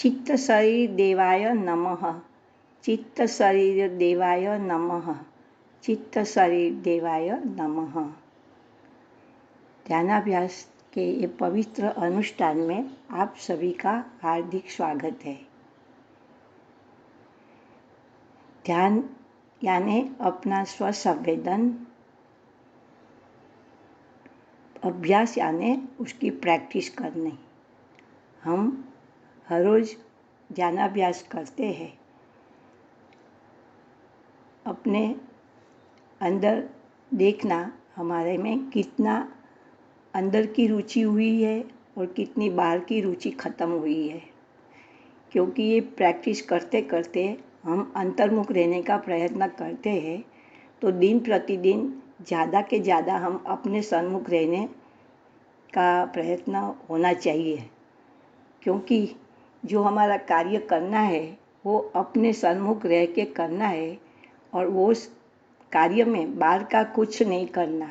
चित्तशरीरदेवाय नमः। चित्तशरीरदेवाय नमः। चित्तशरीरदेवाय नमः। ध्यानाभ्यास के ये पवित्र अनुष्ठान में आप सभी का हार्दिक स्वागत है। ध्यान यानी अपना स्वसंवेदन, अभ्यास यानी उसकी प्रैक्टिस करनी। हम हर रोज़ ध्यानाभ्यास करते हैं। अपने अंदर देखना हमारे में कितना अंदर की रुचि हुई है और कितनी बाहर की रुचि ख़त्म हुई है, क्योंकि ये प्रैक्टिस करते करते हम अंतर्मुख रहने का प्रयत्न करते हैं तो दिन प्रतिदिन ज़्यादा के ज़्यादा हम अपने सन्मुख रहने का प्रयत्न होना चाहिए, क्योंकि जो हमारा कार्य करना है वो अपने सन्मुख रह के करना है और वो उस कार्य में बाहर का कुछ नहीं करना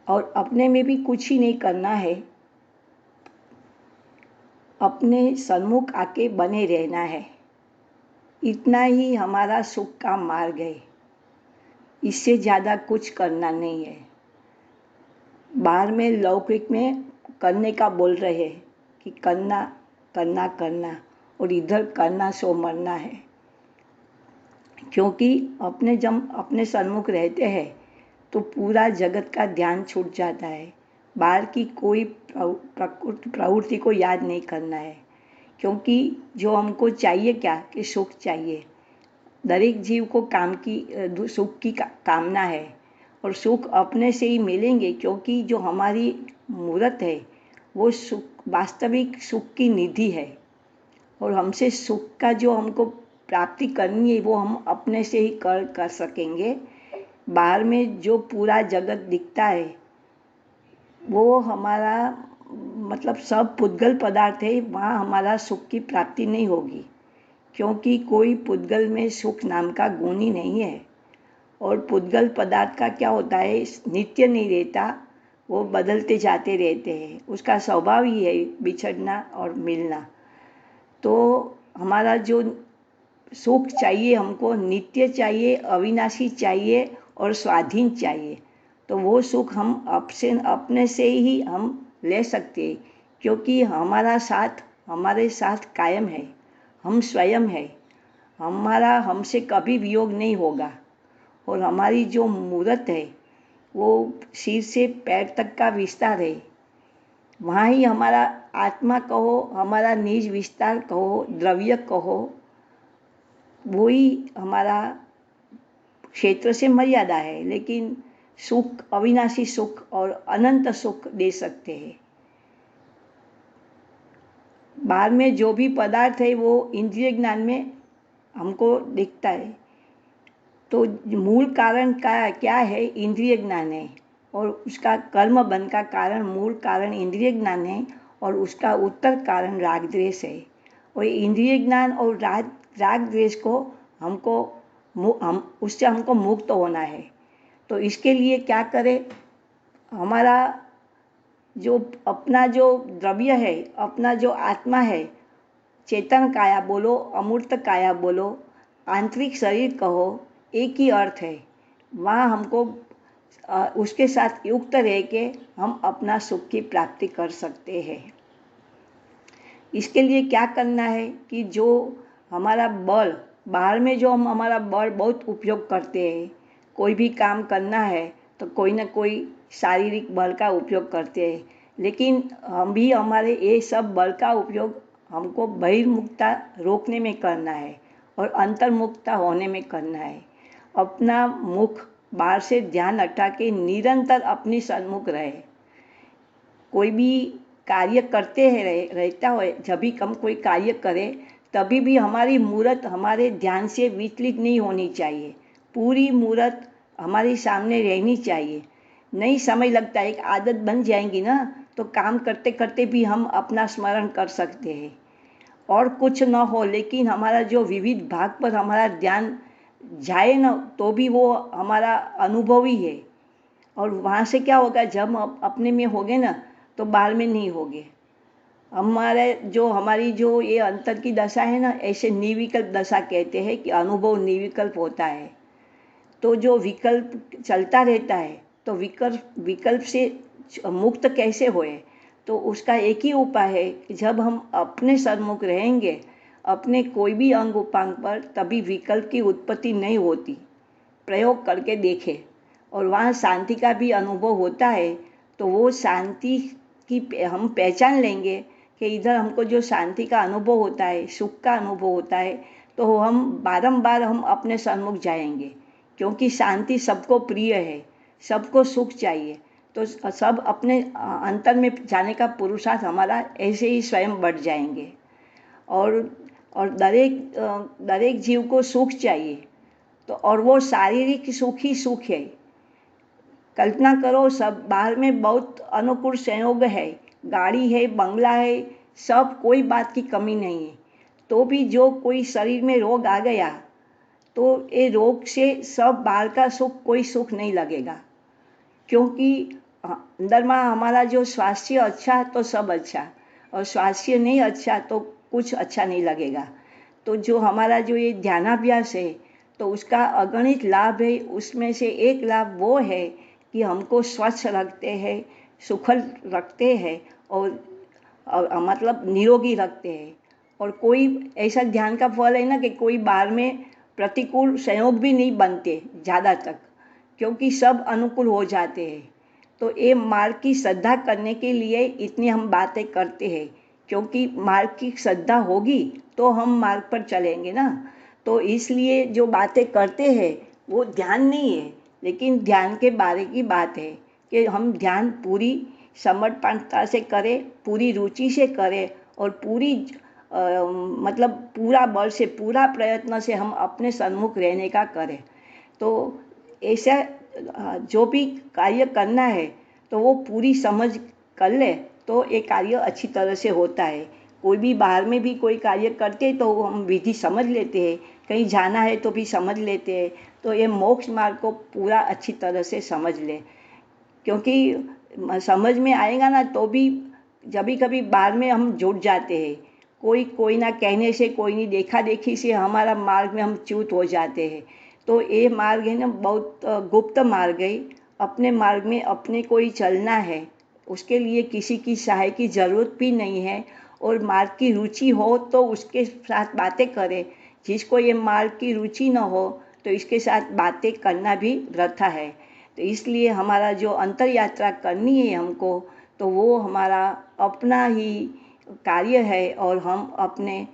और अपने में भी कुछ ही नहीं करना है। अपने सन्मुख आके बने रहना है। इतना ही हमारा सुख का मार्ग है। इससे ज़्यादा कुछ करना नहीं है। बाहर में लौकिक में करने का बोल रहे हैं कि करना करना करना, और इधर करना सो मरना है, क्योंकि जब अपने सन्मुख रहते हैं तो पूरा जगत का ध्यान छूट जाता है। बाहर की कोई प्रवृत्ति को याद नहीं करना है, क्योंकि जो हमको चाहिए क्या कि सुख चाहिए। दरेक जीव को सुख की कामना है और सुख अपने से ही मिलेंगे, क्योंकि जो हमारी मूर्त है वो सुख, वास्तविक सुख की निधि है। और हमसे सुख का जो हमको प्राप्ति करनी है वो हम अपने से ही कर सकेंगे। बाहर में जो पूरा जगत दिखता है वो हमारा मतलब सब पुद्गल पदार्थ है, वहाँ हमारा सुख की प्राप्ति नहीं होगी, क्योंकि कोई पुद्गल में सुख नाम का गुण ही नहीं है। और पुद्गल पदार्थ का क्या होता है, नित्य नहीं रहता, वो बदलते जाते रहते हैं। उसका स्वभाव ही है बिछड़ना और मिलना। तो हमारा जो सुख चाहिए, हमको नित्य चाहिए, अविनाशी चाहिए और स्वाधीन चाहिए। तो वो सुख हम अपने से ही हम ले सकते हैं, क्योंकि हमारे साथ कायम है। हम स्वयं है। हमारा हमसे कभी वियोग नहीं होगा। और हमारी जो मूर्त है वो सिर से पैर तक का विस्तार है। वहाँ ही हमारा आत्मा कहो, हमारा निज विस्तार कहो, द्रव्य कहो, वही हमारा क्षेत्र से मर्यादा है, लेकिन सुख, अविनाशी सुख और अनंत सुख दे सकते हैं। बाहर में जो भी पदार्थ है वो इंद्रिय ज्ञान में हमको दिखता है। तो मूल कारण क्या है, इंद्रिय ज्ञान है, और उसका कर्म बंध का कारण, मूल कारण इंद्रिय ज्ञान है और उसका उत्तर कारण राग द्वेष है। और इंद्रिय ज्ञान और राग द्वेष को उससे हमको मुक्त होना है। तो इसके लिए क्या करें, हमारा अपना जो द्रव्य है, अपना जो आत्मा है, चेतन काया बोलो, अमूर्त काया बोलो, आंतरिक शरीर कहो, एक ही अर्थ है। वहाँ हमको उसके साथ युक्त रह के हम अपना सुख की प्राप्ति कर सकते हैं। इसके लिए क्या करना है कि जो हमारा बल, बाहर में जो हम हमारा बल बहुत उपयोग करते हैं, कोई भी काम करना है तो कोई ना कोई शारीरिक बल का उपयोग करते हैं, लेकिन हम भी हमारे ये सब बल का उपयोग हमको बहिर्मुखता रोकने में करना है और अंतर्मुखता होने में करना है। अपना मुख बाहर से ध्यान हटा के निरंतर अपनी सन्मुख रहे। कोई भी कार्य करते हैं रहता हो, जब भी हम कोई कार्य करें तभी भी हमारी मूर्त हमारे ध्यान से विचलित नहीं होनी चाहिए। पूरी मूर्त हमारे सामने रहनी चाहिए। नहीं समय लगता है, एक आदत बन जाएंगी ना तो काम करते करते भी हम अपना स्मरण कर सकते हैं। और कुछ न हो, लेकिन हमारा जो विविध भाग पर हमारा ध्यान जाए ना तो भी वो हमारा अनुभव ही है। और वहाँ से क्या होगा, जब हम अपने में होंगे ना तो बाहर में नहीं होंगे। हमारी जो ये अंतर की दशा है ना, ऐसे निर्विकल्प दशा कहते हैं कि अनुभव निर्विकल्प होता है। तो जो विकल्प चलता रहता है, तो विकल्प विकल्प से मुक्त कैसे होए? तो उसका एक ही उपाय है कि जब हम अपने सन्मुख रहेंगे, अपने कोई भी अंग उपांग पर, तभी विकल्प की उत्पत्ति नहीं होती। प्रयोग करके देखें और वहाँ शांति का भी अनुभव होता है। तो वो शांति की हम पहचान लेंगे कि इधर हमको जो शांति का अनुभव होता है, सुख का अनुभव होता है, तो हम बारंबार हम अपने सन्मुख जाएंगे, क्योंकि शांति सबको प्रिय है, सबको सुख चाहिए। तो सब अपने अंतर में जाने का पुरुषार्थ हमारा ऐसे ही स्वयं बढ़ जाएंगे। और और दरेक जीव को सुख चाहिए, तो और वो शारीरिक सुख ही सुख है। कल्पना करो, सब बाहर में बहुत अनुकूल संयोग है, गाड़ी है, बंगला है, सब कोई बात की कमी नहीं है, तो भी जो कोई शरीर में रोग आ गया, तो ये रोग से सब बाहर का सुख कोई सुख नहीं लगेगा। क्योंकि अंदर में हमारा जो स्वास्थ्य अच्छा तो सब अच्छा, और स्वास्थ्य नहीं अच्छा तो कुछ अच्छा नहीं लगेगा। तो जो हमारा जो ये ध्यानाभ्यास है, तो उसका अगणित लाभ है। उसमें से एक लाभ वो है कि हमको स्वच्छ रखते हैं, सुखल रखते हैं, और मतलब निरोगी रखते हैं। और कोई ऐसा ध्यान का फल है ना कि कोई बाहर में प्रतिकूल संयोग भी नहीं बनते ज़्यादा तक, क्योंकि सब अनुकूल हो जाते हैं। तो ये मार्ग की श्रद्धा करने के लिए इतनी हम बातें करते हैं, क्योंकि मार्ग की श्रद्धा होगी तो हम मार्ग पर चलेंगे ना। तो इसलिए जो बातें करते हैं वो ध्यान नहीं है, लेकिन ध्यान के बारे की बात है कि हम ध्यान पूरी समर्पणता से करें, पूरी रुचि से करें, और मतलब पूरा बल से, पूरा प्रयत्न से हम अपने सन्मुख रहने का करें। तो ऐसा जो भी कार्य करना है, तो वो पूरी समझ कर ले, तो ये कार्य अच्छी तरह से होता है। कोई भी बाहर में भी कोई कार्य करते तो हम विधि समझ लेते हैं, कहीं जाना है तो भी समझ लेते हैं। तो ये मोक्ष मार्ग को पूरा अच्छी तरह से समझ ले, क्योंकि समझ में आएगा ना, तो भी जब भी कभी बाद में हम जुट जाते हैं, कोई ना कहने से, कोई नहीं देखा देखी से हमारा मार्ग में हम च्युत हो जाते हैं। तो ये मार्ग है ना, बहुत गुप्त मार्ग है। अपने मार्ग में अपने को ही चलना है, उसके लिए किसी की सहाय की ज़रूरत भी नहीं है। और मार्ग की रुचि हो तो उसके साथ बातें करें, जिसको ये मार्ग की रुचि न हो तो इसके साथ बातें करना भी वृथा है। तो इसलिए हमारा जो अंतर यात्रा करनी है हमको, तो वो हमारा अपना ही कार्य है, और हम अपने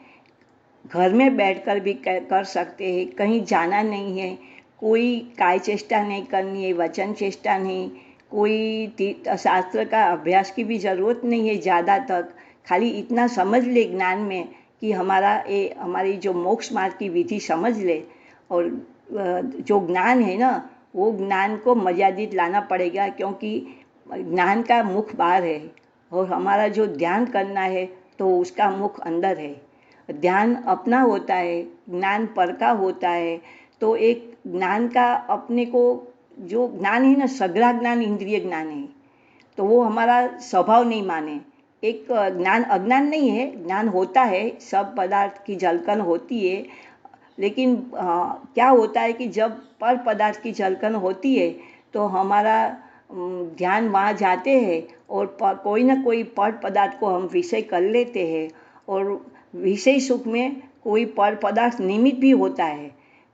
घर में बैठकर भी कर सकते हैं। कहीं जाना नहीं है, कोई काय चेष्टा नहीं करनी है, वचन चेष्टा नहीं, कोई शास्त्र का अभ्यास की भी ज़रूरत नहीं है ज़्यादा तक। खाली इतना समझ ले ज्ञान में कि हमारी जो मोक्ष मार्ग की विधि समझ ले। और जो ज्ञान है ना, वो ज्ञान को मर्यादित लाना पड़ेगा, क्योंकि ज्ञान का मुख बाहर है, और हमारा जो ध्यान करना है तो उसका मुख अंदर है। ध्यान अपना होता है, ज्ञान पर का होता है। तो एक ज्ञान का अपने को, जो ज्ञान है ना, सघरा ज्ञान इंद्रिय ज्ञान है, तो वो हमारा स्वभाव नहीं माने। एक ज्ञान अज्ञान नहीं है, ज्ञान होता है, सब पदार्थ की झलकन होती है। लेकिन क्या होता है कि जब पर पदार्थ की झलकन होती है, तो हमारा ध्यान वहाँ जाते हैं, और कोई ना कोई पर पदार्थ को हम विषय कर लेते हैं। और विषय सुख में कोई पर पदार्थ निमित्त भी होता है,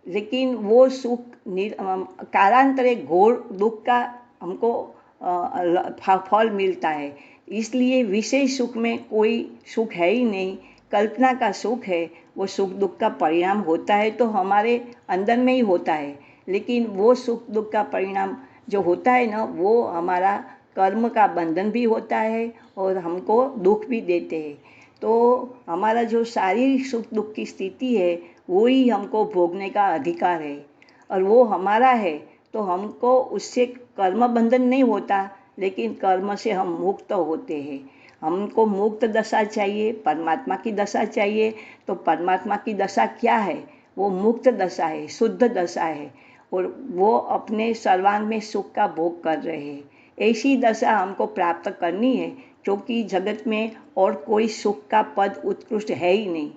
लेकिन वो सुख कालांतरे घोर दुख का हमको फल मिलता है। इसलिए विषय सुख में कोई सुख है ही नहीं, कल्पना का सुख है। वो सुख दुख का परिणाम होता है तो हमारे अंदर में ही होता है, लेकिन वो सुख दुख का परिणाम जो होता है ना, वो हमारा कर्म का बंधन भी होता है, और हमको दुख भी देते हैं। तो हमारा जो शारीरिक सुख दुख की स्थिति है, वो ही हमको भोगने का अधिकार है, और वो हमारा है। तो हमको उससे कर्म बंधन नहीं होता, लेकिन कर्म से हम मुक्त होते हैं। हमको मुक्त दशा चाहिए, परमात्मा की दशा चाहिए। तो परमात्मा की दशा क्या है? वो मुक्त दशा है, शुद्ध दशा है, और वो अपने सर्वांग में सुख का भोग कर रहे हैं। ऐसी दशा हमको प्राप्त करनी है, क्योंकि जगत में और कोई सुख का पद उत्कृष्ट है ही नहीं।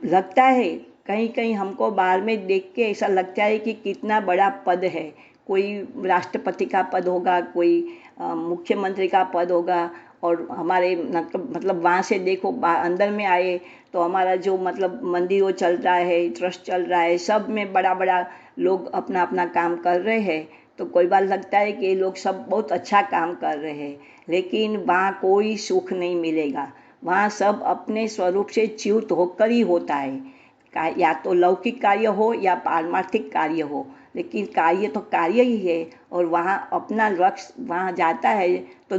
लगता है कहीं कहीं हमको बाहर में देख के ऐसा लगता है कि कितना बड़ा पद है, कोई राष्ट्रपति का पद होगा, कोई मुख्यमंत्री का पद होगा, और हमारे मतलब वहाँ से देखो अंदर में आए तो हमारा जो मतलब मंदिर वो चल रहा है, ट्रस्ट चल रहा है, सब में बड़ा बड़ा लोग अपना अपना काम कर रहे हैं। तो कोई बार लगता है कि ये लोग सब बहुत अच्छा काम कर रहे हैं, लेकिन वहाँ कोई सुख नहीं मिलेगा। वहाँ सब अपने स्वरूप से च्युत होकर ही होता है, या तो लौकिक कार्य हो या पारमार्थिक कार्य हो, लेकिन कार्य तो कार्य ही है। और वहाँ अपना लक्ष्य वहाँ जाता है तो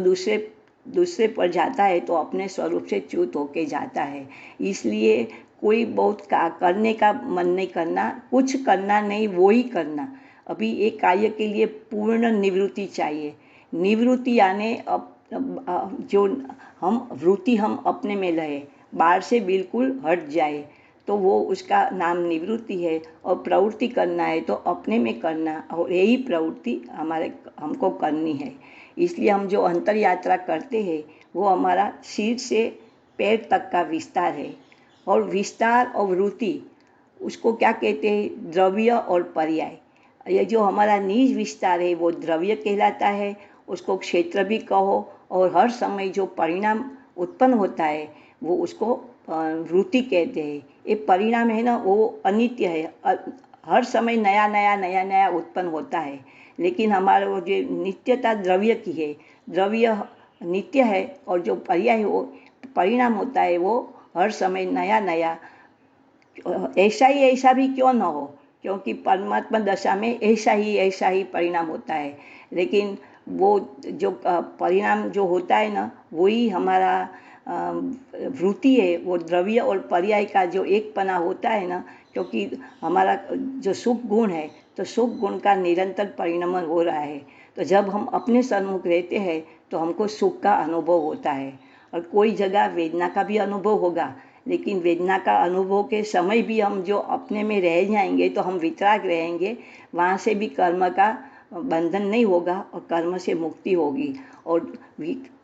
दूसरे पर जाता है तो अपने स्वरूप से च्युत होके जाता है। इसलिए कोई बहुत करने का मन नहीं करना, कुछ करना नहीं, वो ही करना। अभी एक कार्य के लिए पूर्ण निवृत्ति चाहिए। निवृत्ति यानी जो वृत्ति हम अपने में रहे, बाहर से बिल्कुल हट जाए, तो वो उसका नाम निवृत्ति है। और प्रवृत्ति करना है तो अपने में करना, और यही प्रवृत्ति हमको करनी है। इसलिए हम जो अंतर यात्रा करते हैं वो हमारा सिर से पैर तक का विस्तार है। और विस्तार और वृत्ति उसको क्या कहते हैं, द्रव्य और पर्याय। ये जो हमारा निज विस्तार है वो द्रव्य कहलाता है, उसको क्षेत्र भी कहो। और हर समय जो परिणाम उत्पन्न होता है वो उसको वृत्ति कहते हैं। ये परिणाम है ना, वो अनित्य है, हर समय नया नया उत्पन्न होता है। लेकिन हमारा वो जो नित्यता द्रव्य की है, द्रव्य नित्य है, और जो पर्याय वो परिणाम होता है वो हर समय नया नया। ऐसा भी क्यों न हो, क्योंकि परमात्मा दशा में ऐसा ही परिणाम होता है। लेकिन वो जो परिणाम जो होता है ना, वही हमारा वृत्ति है, वो द्रव्य और पर्याय का जो एक पना होता है ना। क्योंकि हमारा जो सुख गुण है, तो सुख गुण का निरंतर परिणमन हो रहा है। तो जब हम अपने सन्मुख रहते हैं तो हमको सुख का अनुभव होता है, और कोई जगह वेदना का भी अनुभव होगा। लेकिन वेदना का अनुभव के समय भी हम जो अपने में रह जाएंगे तो हम वितराग रहेंगे, वहाँ से भी कर्म का बंधन नहीं होगा और कर्म से मुक्ति होगी। और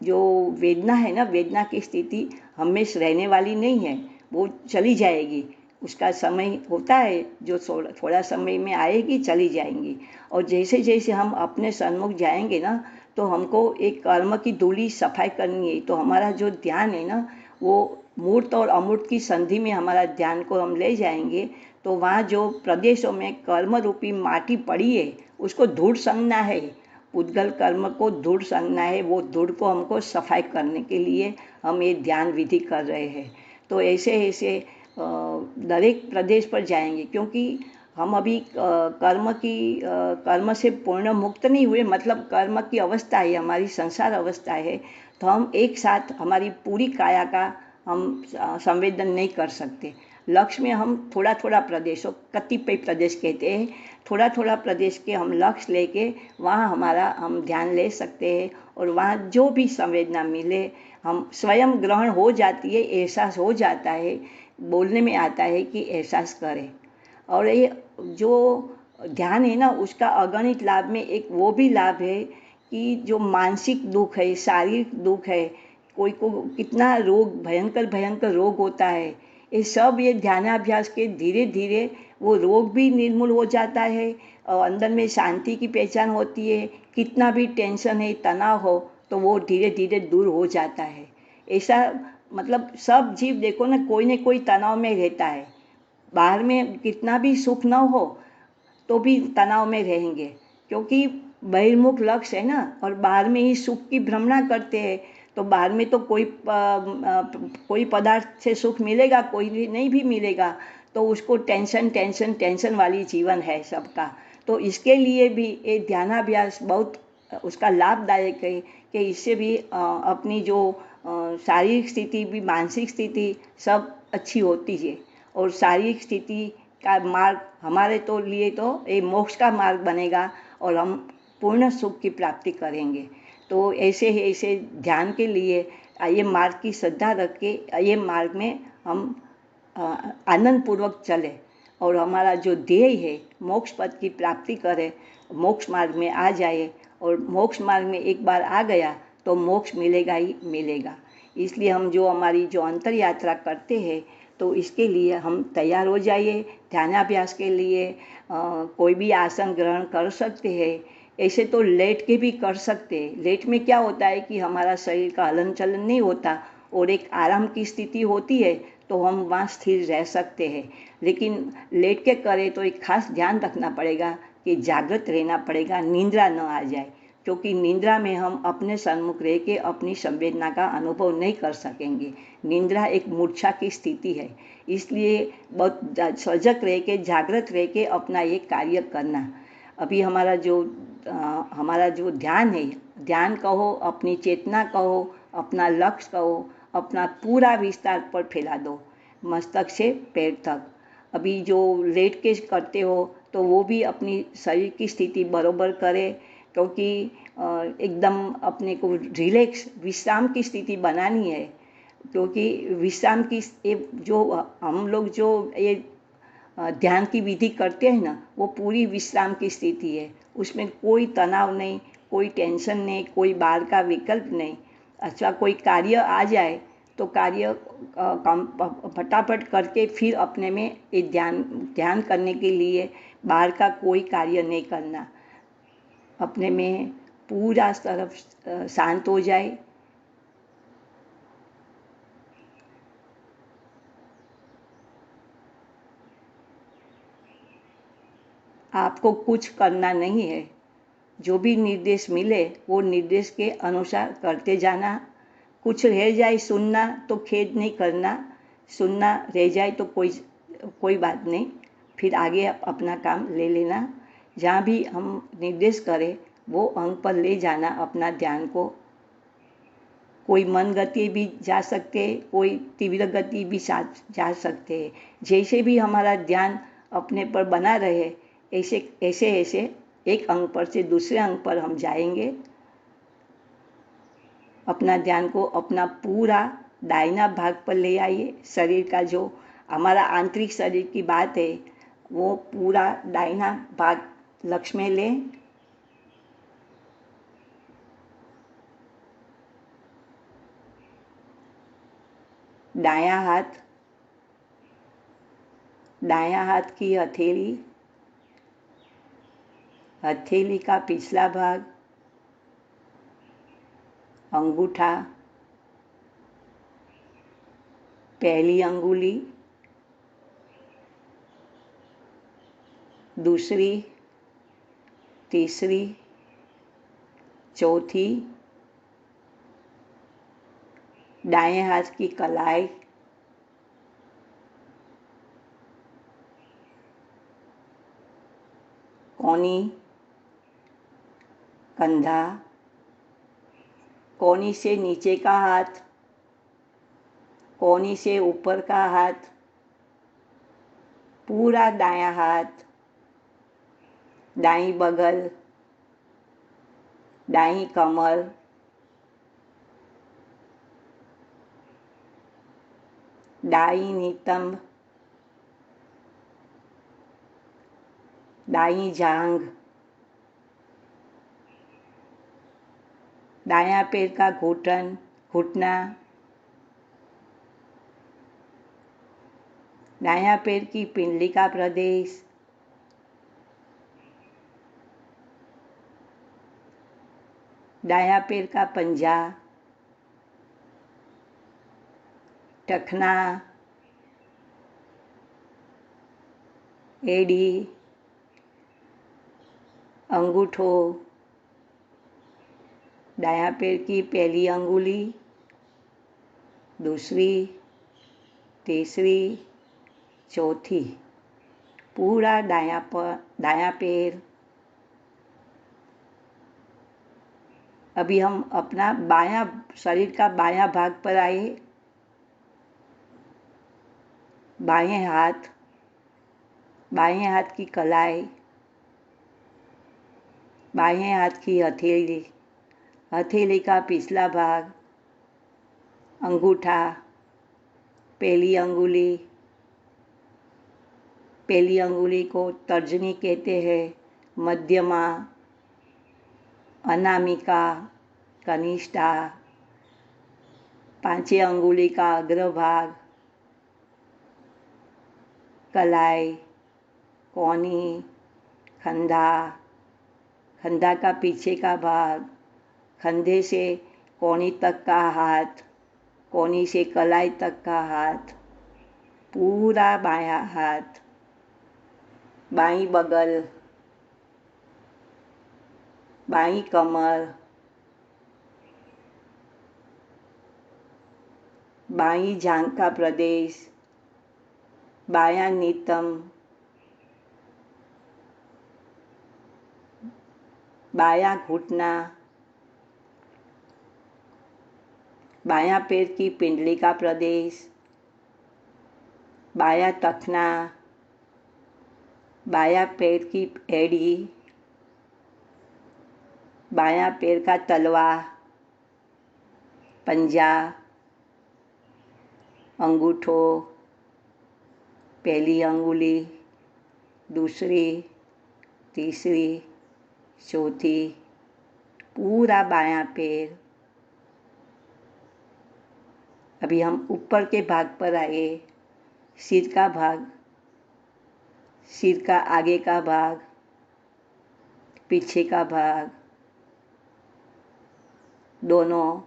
जो वेदना है ना, वेदना की स्थिति हमेशा रहने वाली नहीं है, वो चली जाएगी। उसका समय होता है जो थोड़ा समय में आएगी, चली जाएंगी। और जैसे जैसे हम अपने सन्मुख जाएंगे ना, तो हमको एक कर्म की धूली सफाई करनी है। तो हमारा जो ध्यान है ना, वो मूर्त और अमूर्त की संधि में हमारा ध्यान को हम ले जाएंगे। तो वहाँ जो प्रदेशों में कर्म रूपी माटी पड़ी है उसको धूड़ संगना है, उद्गल कर्म को धूड़ संगना है। वो धूड़ को हमको सफाई करने के लिए हम ये ध्यान विधि कर रहे हैं। तो ऐसे ऐसे दरेक प्रदेश पर जाएंगे, क्योंकि हम अभी कर्म से पूर्ण मुक्त नहीं हुए, मतलब कर्म की अवस्था है हमारी, संसार अवस्था है। तो हम एक साथ हमारी पूरी काया का हम संवेदन नहीं कर सकते। लक्ष्य में हम थोड़ा थोड़ा प्रदेशों, कतिपय प्रदेश कहते हैं, थोड़ा थोड़ा प्रदेश के हम लक्ष्य लेके वहाँ हमारा हम ध्यान ले सकते हैं। और वहाँ जो भी संवेदना मिले हम स्वयं ग्रहण हो जाती है, एहसास हो जाता है, बोलने में आता है कि एहसास करें। और ये जो ध्यान है ना, उसका अगणित लाभ में एक वो भी लाभ है कि जो मानसिक दुख है, शारीरिक दुख है, कोई को कितना रोग, भयंकर भयंकर रोग होता है, ये सब ये ध्यानाभ्यास के धीरे धीरे वो रोग भी निर्मूल हो जाता है और अंदर में शांति की पहचान होती है। कितना भी टेंशन है, तनाव हो, तो वो धीरे धीरे दूर हो जाता है। ऐसा मतलब सब जीव देखो ना, कोई न कोई तनाव में रहता है। बाहर में कितना भी सुख न हो तो भी तनाव में रहेंगे, क्योंकि बहिर्मुख लक्ष्य है ना, और बाहर में ही सुख की भ्रमणा करते हैं। तो बाहर में तो कोई पदार्थ से सुख मिलेगा, कोई नहीं भी मिलेगा, तो उसको टेंशन टेंशन टेंशन वाली जीवन है सबका। तो इसके लिए भी ये ध्यानाभ्यास बहुत उसका लाभदायक है कि इससे भी अपनी जो शारीरिक स्थिति भी, मानसिक स्थिति सब अच्छी होती है। और शारीरिक स्थिति का मार्ग हमारे तो लिए तो ये मोक्ष का मार्ग बनेगा और हम पूर्ण सुख की प्राप्ति करेंगे। तो ऐसे ध्यान के लिए ये मार्ग की श्रद्धा रख के ये मार्ग में हम आनंद पूर्वक चले, और हमारा जो ध्येय है मोक्ष पद की प्राप्ति करे, मोक्ष मार्ग में आ जाए। और मोक्ष मार्ग में एक बार आ गया तो मोक्ष मिलेगा ही मिलेगा। इसलिए हम जो हमारी जो अंतर यात्रा करते हैं तो इसके लिए हम तैयार हो जाइए। ध्यानाभ्यास के लिए कोई भी आसन ग्रहण कर सकते हैं। ऐसे तो लेट के भी कर सकते हैं। लेट में क्या होता है कि हमारा शरीर का हलन चलन नहीं होता और एक आराम की स्थिति होती है, तो हम वहाँ स्थिर रह सकते हैं। लेकिन लेट के करें तो एक खास ध्यान रखना पड़ेगा कि जागृत रहना पड़ेगा, निंद्रा न आ जाए, क्योंकि निंद्रा में हम अपने सन्मुख रह के अपनी संवेदना का अनुभव नहीं कर सकेंगे। निंद्रा एक मूर्छा की स्थिति है, इसलिए बहुत सजग रह के, जागृत रह के अपना ये कार्य करना। अभी हमारा जो ध्यान है, ध्यान कहो, अपनी चेतना कहो, अपना लक्ष्य कहो, अपना पूरा विस्तार पर फैला दो, मस्तक से पैर तक। अभी जो लेट के करते हो तो वो भी अपनी शरीर की स्थिति बरोबर करे, क्योंकि एकदम अपने को रिलैक्स विश्राम की स्थिति बनानी है। क्योंकि विश्राम की जो हम लोग जो ये ध्यान की विधि करते हैं ना, वो पूरी विश्राम की स्थिति है। उसमें कोई तनाव नहीं, कोई टेंशन नहीं, कोई बाहर का विकल्प नहीं। अच्छा कोई कार्य आ जाए तो कार्य फटाफट करके फिर अपने में ये ध्यान करने के लिए बाहर का कोई कार्य नहीं करना। अपने में पूरा तरफ शांत हो जाए। आपको कुछ करना नहीं है, जो भी निर्देश मिले वो निर्देश के अनुसार करते जाना। कुछ रह जाए सुनना तो खेद नहीं करना, सुनना रह जाए तो कोई बात नहीं, फिर आगे अपना काम ले लेना। जहाँ भी हम निर्देश करें वो अंग पर ले जाना अपना ध्यान को। कोई मन गति भी जा सकते, कोई तीव्र गति भी जा सकते हैं। जैसे भी हमारा ध्यान अपने पर बना रहे, ऐसे ऐसे ऐसे एक अंग पर से दूसरे अंग पर हम जाएंगे। अपना ध्यान को अपना पूरा दाहिना भाग पर ले आइए। शरीर का जो हमारा आंतरिक शरीर की बात है, वो पूरा दाहिना भाग लक्ष्य में लें। दायां हाथ की हथेली का पिछला भाग, अंगूठा, पहली अंगुली, दूसरी, तीसरी, चौथी, दाएं हाथ की कलाई, कोहनी, कंधा, कोहनी से नीचे का हाथ, कोहनी से ऊपर का हाथ, पूरा दायां हाथ, दाईं बगल, दाईं कमर, दाईं नितंब, दाईं जांघ, दायां पैर का घुटना, दायां पैर की पिंडली का प्रदेश, दायां पैर का पंजा, टखना, एड़ी, अंगूठो, दायां पैर की पहली अंगुली, दूसरी, तीसरी, चौथी, पूरा दायां पैर। अभी हम अपना शरीर का बायां भाग पर आए। बाएं हाथ की कलाई, बाएं हाथ की हथेली का पिछला भाग, अंगूठा, पहली अंगुली को तर्जनी कहते हैं, मध्यमा, अनामिका, कनिष्ठा, पांचे अंगुली का अग्रभाग, कलाई, कोहनी, कंधा, कंधा का पीछे का भाग, कंधे से कोहनी तक का हाथ, कोहनी से कलाई तक का हाथ, पूरा बायां हाथ, बाईं बगल, बाईं कमर, बाईं जांघ का प्रदेश, बायां नितंब, बायां घुटना, बायां पैर की पिंडली का प्रदेश, बायां टखना, बायां पैर की एड़ी, बायां पैर का तलवा, पंजा, अंगूठो, पहली अंगुली, दूसरी, तीसरी, चौथी, पूरा बायां पैर। अभी हम ऊपर के भाग पर आए, सिर का भाग, सिर का आगे का भाग, पीछे का भाग, दोनों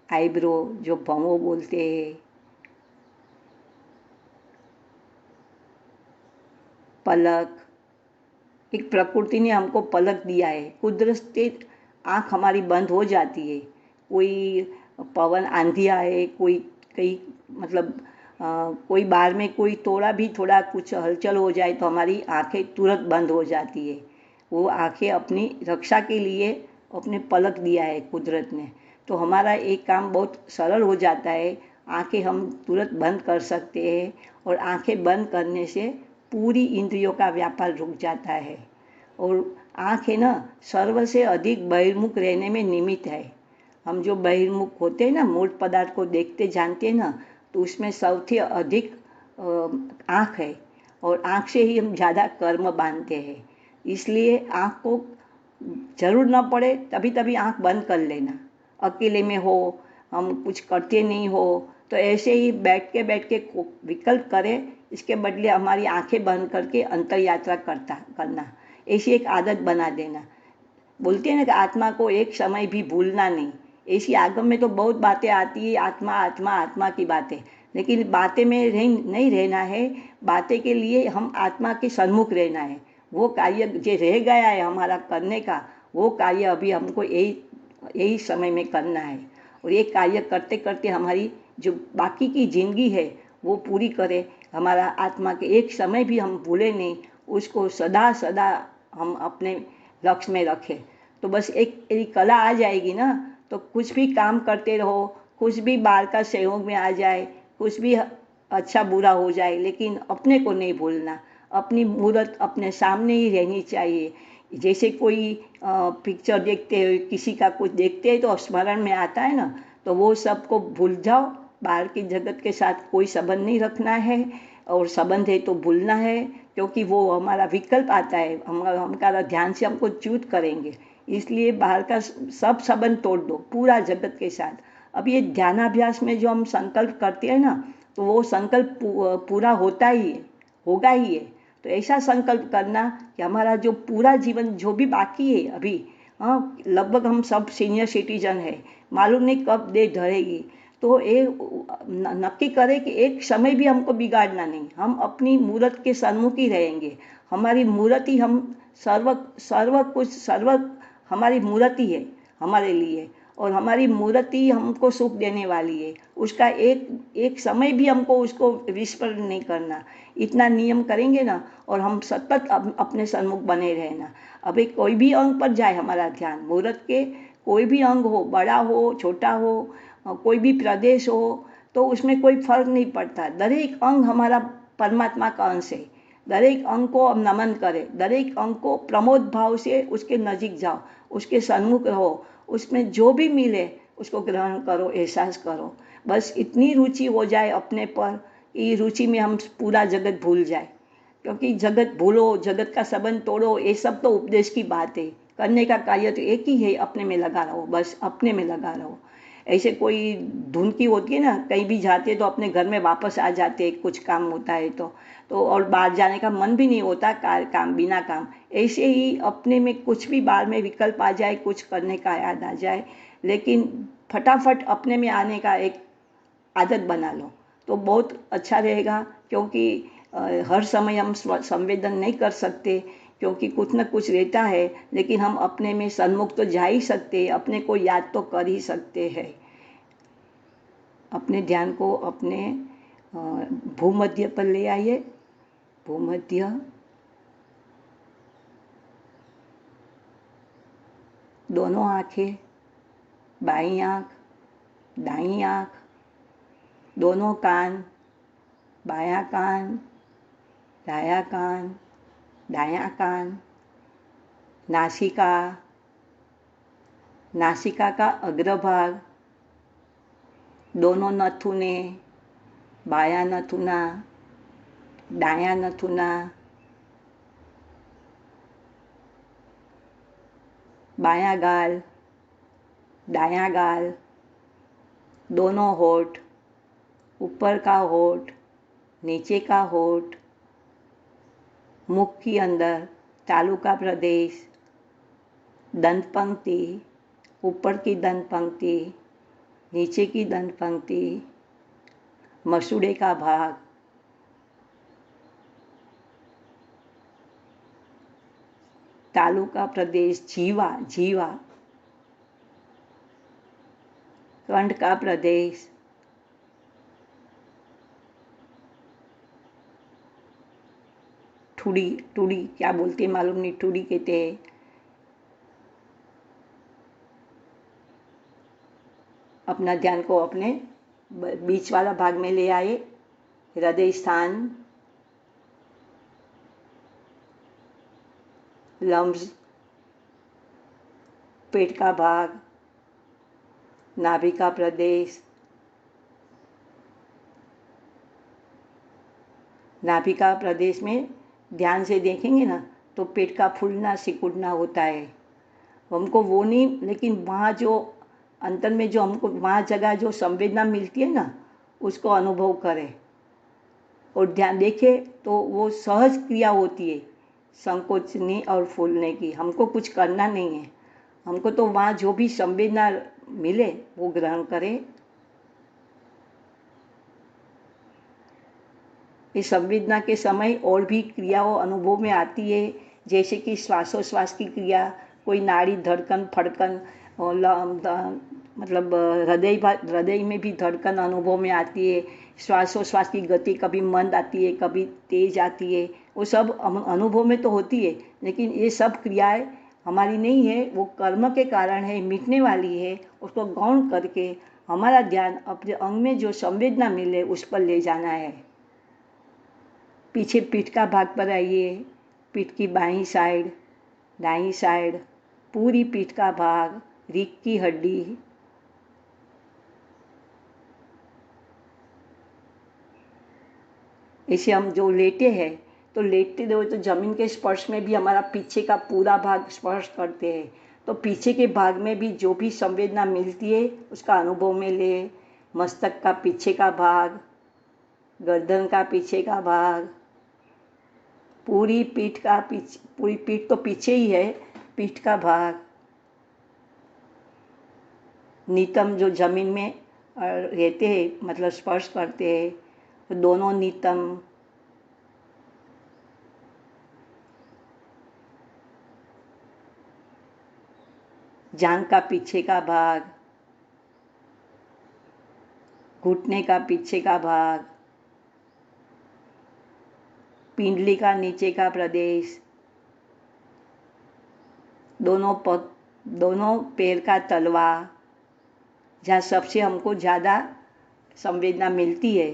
आईब्रो जो भौं बोलते हैं, पलक, एक प्रकृति ने हमको पलक दिया है, कुदरती आँख हमारी बंद हो जाती है, कोई पवन आंधी आए, कोई कहीं मतलब कोई बाहर में कोई थोड़ा कुछ हलचल हो जाए तो हमारी आंखें तुरंत बंद हो जाती है। वो आंखें अपनी रक्षा के लिए अपने पलक दिया है कुदरत ने, तो हमारा एक काम बहुत सरल हो जाता है, आंखें हम तुरंत बंद कर सकते हैं और आंखें बंद करने से पूरी इंद्रियों का व्यापार रुक जाता है। और आँख है ना, सर्व से अधिक बहिर्मुख रहने में निमित्त है। हम जो बहिर्मुख होते हैं ना, मूर्त पदार्थ को देखते जानते हैं ना, तो उसमें सबसे अधिक आँख है और आँख से ही हम ज़्यादा कर्म बांधते हैं। इसलिए आँख को जरूर न पड़े तभी तभी आँख बंद कर लेना। अकेले में हो, हम कुछ करते नहीं हो, तो ऐसे ही बैठ के विकल्प करें, इसके बदले हमारी आंखें बंद करके अंतर यात्रा करना, ऐसी एक आदत बना देना। बोलते हैं ना कि आत्मा को एक समय भी भूलना नहीं। ऐसी आगम में तो बहुत बातें आती है, आत्मा आत्मा आत्मा की बातें, लेकिन बातें में नहीं रहना है। बातें के लिए हम आत्मा के सन्मुख रहना है। वो कार्य जो रह गया है हमारा करने का, वो कार्य अभी हमको यही समय में करना है। और ये कार्य करते करते हमारी जो बाकी की जिंदगी है वो पूरी करे। हमारा आत्मा के एक समय भी हम भूले नहीं, उसको सदा सदा हम अपने लक्ष्य में रखें। तो बस एक कला आ जाएगी ना, तो कुछ भी काम करते रहो, कुछ भी बाहर का सहयोग में आ जाए, कुछ भी अच्छा बुरा हो जाए, लेकिन अपने को नहीं भूलना। अपनी मूर्त अपने सामने ही रहनी चाहिए। जैसे कोई पिक्चर देखते हैं, किसी का कुछ देखते हैं तो स्मरण में आता है ना, तो वो सबको भूल जाओ। बाहर की जगत के साथ कोई संबंध नहीं रखना है, और संबंध है तो भूलना है, क्योंकि वो हमारा विकल्प आता है, हमारा ध्यान से हमको च्युत करेंगे। इसलिए बाहर का सब संबंध तोड़ दो पूरा जगत के साथ। अब ये ध्यानाभ्यास में जो हम संकल्प करते हैं ना, तो वो संकल्प पूरा होता ही है, होगा ही है। तो ऐसा संकल्प करना कि हमारा जो पूरा जीवन जो भी बाकी है अभी, हाँ, लगभग हम सब सीनियर सिटीजन है, मालूम नहीं कब दे धरेगी, तो ये नक्की करें कि एक समय भी हमको बिगाड़ना नहीं। हम अपनी मूर्त के सन्मुख ही रहेंगे। हमारी मूर्त ही हम सर्व हमारी मूर्त ही है हमारे लिए, और हमारी मूर्त ही हमको सुख देने वाली है। उसका एक समय भी हमको उसको विस्मरण नहीं करना। इतना नियम करेंगे ना, और हम सतत अपने सन्मुख बने रहना। अभी कोई भी अंग पर जाए हमारा ध्यान, मूर्त के कोई भी अंग हो, बड़ा हो छोटा हो, कोई भी प्रदेश हो, तो उसमें कोई फर्क नहीं पड़ता। दरेक अंग हमारा परमात्मा का अंश है। दरेक अंग को हम नमन करें, दरेक अंग को प्रमोद भाव से उसके नजीक जाओ, उसके सन्मुख रहो, उसमें जो भी मिले उसको ग्रहण करो, एहसास करो। बस इतनी रुचि हो जाए अपने पर, ये रुचि में हम पूरा जगत भूल जाए। क्योंकि जगत भूलो, जगत का संबंध तोड़ो, ये सब तो उपदेश की बात है। करने का कार्य तो एक ही है, अपने में लगा रहो, बस अपने में लगा रहो। ऐसे कोई धुन की होती है ना, कहीं भी जाते तो अपने घर में वापस आ जाते, कुछ काम होता है तो और बाहर जाने का मन भी नहीं होता, काम बिना काम। ऐसे ही अपने में कुछ भी बाहर में विकल्प आ जाए, कुछ करने का याद आ जाए, लेकिन फटाफट अपने में आने का एक आदत बना लो तो बहुत अच्छा रहेगा। क्योंकि हर समय हम संवेदन नहीं कर सकते, क्योंकि कुछ न कुछ रहता है, लेकिन हम अपने में सन्मुख तो जा ही सकते, अपने को याद तो कर ही सकते हैं। अपने ध्यान को अपने भूमध्य पर ले आइए। भूमध्य, दोनों आंखें, बाईं आंख, दाईं आंख, दोनों कान, बायां कान, दायां कान, दायां कान, नासिका, नासिका का अग्रभाग, दोनों नथुने, बायां नथुना, दायां नथुना, बायां गाल, दायां गाल, दोनों होठ, ऊपर का होठ, नीचे का होठ, मुख के अंदर तालू का प्रदेश, दंत पंक्ति, ऊपर की दंत पंक्ति, नीचे की दंत पंक्ति, मसूड़े का भाग, तालू का प्रदेश, जीवा, जीवा, कंठ का प्रदेश, ठुड़ी, ठुड़ी क्या बोलते हैं मालूम नहीं, ठुड़ी कहते हैं। अपना ध्यान को अपने बीच वाला भाग में ले आए, हृदय स्थान, लम्स, पेट का भाग, नाभि का प्रदेश, नाभि का प्रदेश में ध्यान से देखेंगे ना तो पेट का फूलना सिकुड़ना होता है। हमको वो नहीं, लेकिन वहाँ जो अंतर में जो हमको वहाँ जगह जो संवेदना मिलती है ना, उसको अनुभव करें और ध्यान देखें तो वो सहज क्रिया होती है, संकोचने और फूलने की। हमको कुछ करना नहीं है, हमको तो वहाँ जो भी संवेदना मिले वो ग्रहण करें। इस संवेदना के समय और भी क्रियाओं अनुभव में आती है, जैसे कि श्वासोश्वास की क्रिया, कोई नाड़ी धड़कन फड़कन, मतलब हृदय में भी धड़कन अनुभव में आती है। श्वासोश्वास की गति कभी मंद आती है, कभी तेज आती है, वो सब अनुभव में तो होती है, लेकिन ये सब क्रियाएं हमारी नहीं है, वो कर्म के कारण है, मिटने वाली है। उसको गौण करके हमारा ध्यान अपने अंग में जो संवेदना मिले उस पर ले जाना है। पीछे पीठ का भाग पर आइए, पीठ की बाईं साइड, दाईं साइड, पूरी पीठ का भाग, रीढ़ की हड्डी, इसे हम जो लेटे हैं तो लेटते हुए तो जमीन के स्पर्श में भी हमारा पीछे का पूरा भाग स्पर्श करते हैं, तो पीछे के भाग में भी जो भी संवेदना मिलती है उसका अनुभव में ले। मस्तक का पीछे का भाग, गर्दन का पीछे का भाग, पूरी पीठ का पीछे, पूरी पीठ तो पीछे ही है, पीठ का भाग, नीतम जो जमीन में रहते हैं, मतलब स्पर्श करते हैं, तो दोनों नीतम, जांघ का पीछे का भाग, घुटने का पीछे का भाग, पिंडली का नीचे का प्रदेश, दोनों पग, दोनों पैर का तलवा, जहाँ सबसे हमको ज़्यादा संवेदना मिलती है,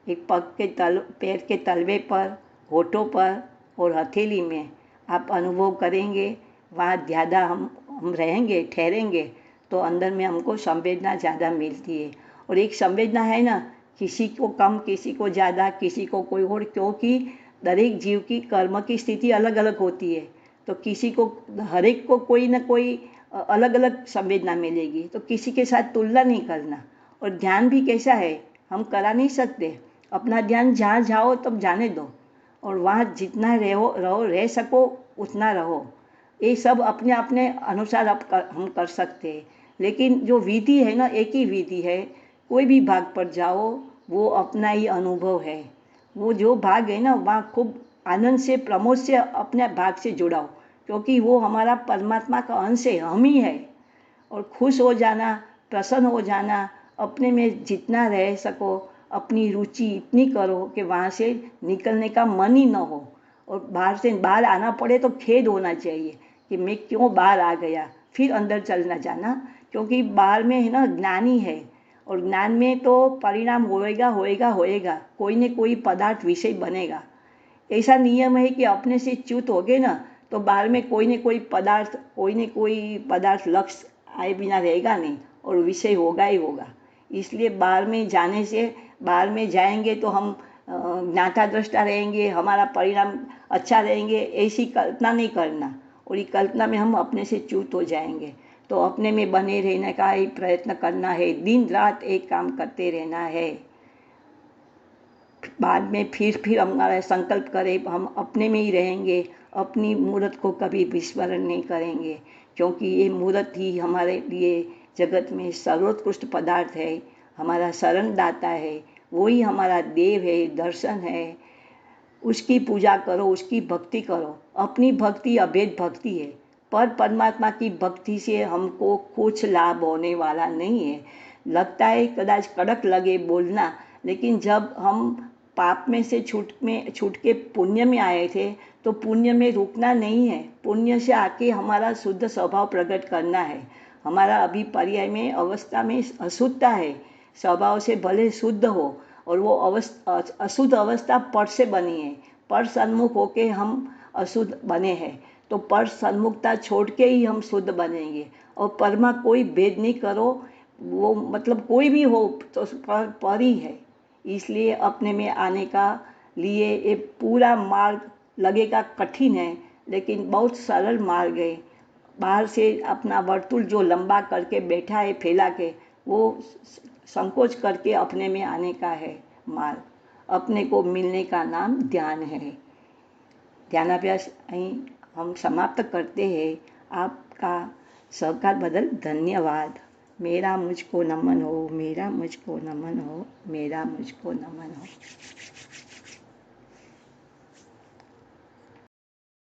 एक पग के पैर के तलवे पर, होठों पर और हथेली में आप अनुभव करेंगे। वहाँ ज़्यादा हम रहेंगे, ठहरेंगे तो अंदर में हमको संवेदना ज़्यादा मिलती है। और एक संवेदना है ना, किसी को कम, किसी को ज़्यादा, किसी को कोई और, क्योंकि दरेक जीव की कर्म की स्थिति अलग अलग होती है। तो किसी को, हर एक को कोई ना कोई अलग अलग संवेदना मिलेगी, तो किसी के साथ तुलना नहीं करना। और ध्यान भी कैसा है, हम करा नहीं सकते, अपना ध्यान जहाँ जाओ तब जाने दो, और वहाँ जितना रह सको उतना रहो। ये सब अपने अपने अनुसार हम कर सकते हैं, लेकिन जो विधि है ना, एक ही विधि है। कोई भी भाग पर जाओ, वो अपना ही अनुभव है। वो जो भाग है ना, वहाँ खूब आनंद से, प्रमोद से अपने भाग से जुड़ाओ, क्योंकि वो हमारा परमात्मा का अंश है, हम ही है। और खुश हो जाना, प्रसन्न हो जाना, अपने में जितना रह सको, अपनी रुचि इतनी करो कि वहाँ से निकलने का मन ही न हो। और बाहर आना पड़े तो खेद होना चाहिए कि मैं क्यों बाहर आ गया, फिर अंदर चलना जाना, क्योंकि बाहर में है ना ज्ञानी है, और ज्ञान में तो परिणाम होएगा होएगा होएगा, कोई न कोई पदार्थ विषय बनेगा। ऐसा नियम है कि अपने से च्युत हो गए ना, तो बाहर में कोई न कोई पदार्थ लक्ष्य आए बिना रहेगा नहीं, और विषय होगा ही होगा। इसलिए बाहर में जाने से, बाहर में जाएंगे तो हम ज्ञाता दृष्टा रहेंगे, हमारा परिणाम अच्छा रहेंगे, ऐसी कल्पना नहीं करना। और ये कल्पना में हम अपने से च्युत हो जाएंगे। तो अपने में बने रहने का ही प्रयत्न करना है, दिन रात एक काम करते रहना है। बाद में फिर हमारा संकल्प करें, हम अपने में ही रहेंगे, अपनी मूर्त को कभी विस्मरण नहीं करेंगे, क्योंकि ये मूर्त ही हमारे लिए जगत में सर्वोत्कृष्ट पदार्थ है, हमारा शरण दाता है, वही हमारा देव है, दर्शन है। उसकी पूजा करो, उसकी भक्ति करो। अपनी भक्ति अभेद भक्ति है, पर परमात्मा की भक्ति से हमको कुछ लाभ होने वाला नहीं है। लगता है कदाच कड़क लगे बोलना, लेकिन जब हम पाप में से छूट के पुण्य में आए थे, तो पुण्य में रुकना नहीं है, पुण्य से आके हमारा शुद्ध स्वभाव प्रकट करना है। हमारा अभी पर्याय में अवस्था में अशुद्धता है, स्वभाव से भले शुद्ध हो, और वो अशुद्ध अवस्था पर से बनी है, पर सन्मुख होके हम अशुद्ध बने हैं, तो पर सन्मुखता छोड़ के ही हम शुद्ध बनेंगे। और परमा कोई भेद नहीं करो, वो मतलब कोई भी हो तो पर ही है। इसलिए अपने में आने का लिए ये पूरा मार्ग लगेगा कठिन है, लेकिन बहुत सरल मार्ग है। बाहर से अपना वर्तुल जो लंबा करके बैठा है फैला के, वो संकोच करके अपने में आने का है मार्ग। अपने को मिलने का नाम ध्यान है। ध्यानाभ्यास અહીં हम समाप्त करते हैं। आपका सहकार बदल धन्यवाद। मेरा मुझको नमन हो, मेरा मुझको नमन हो, मेरा मुझको नमन हो।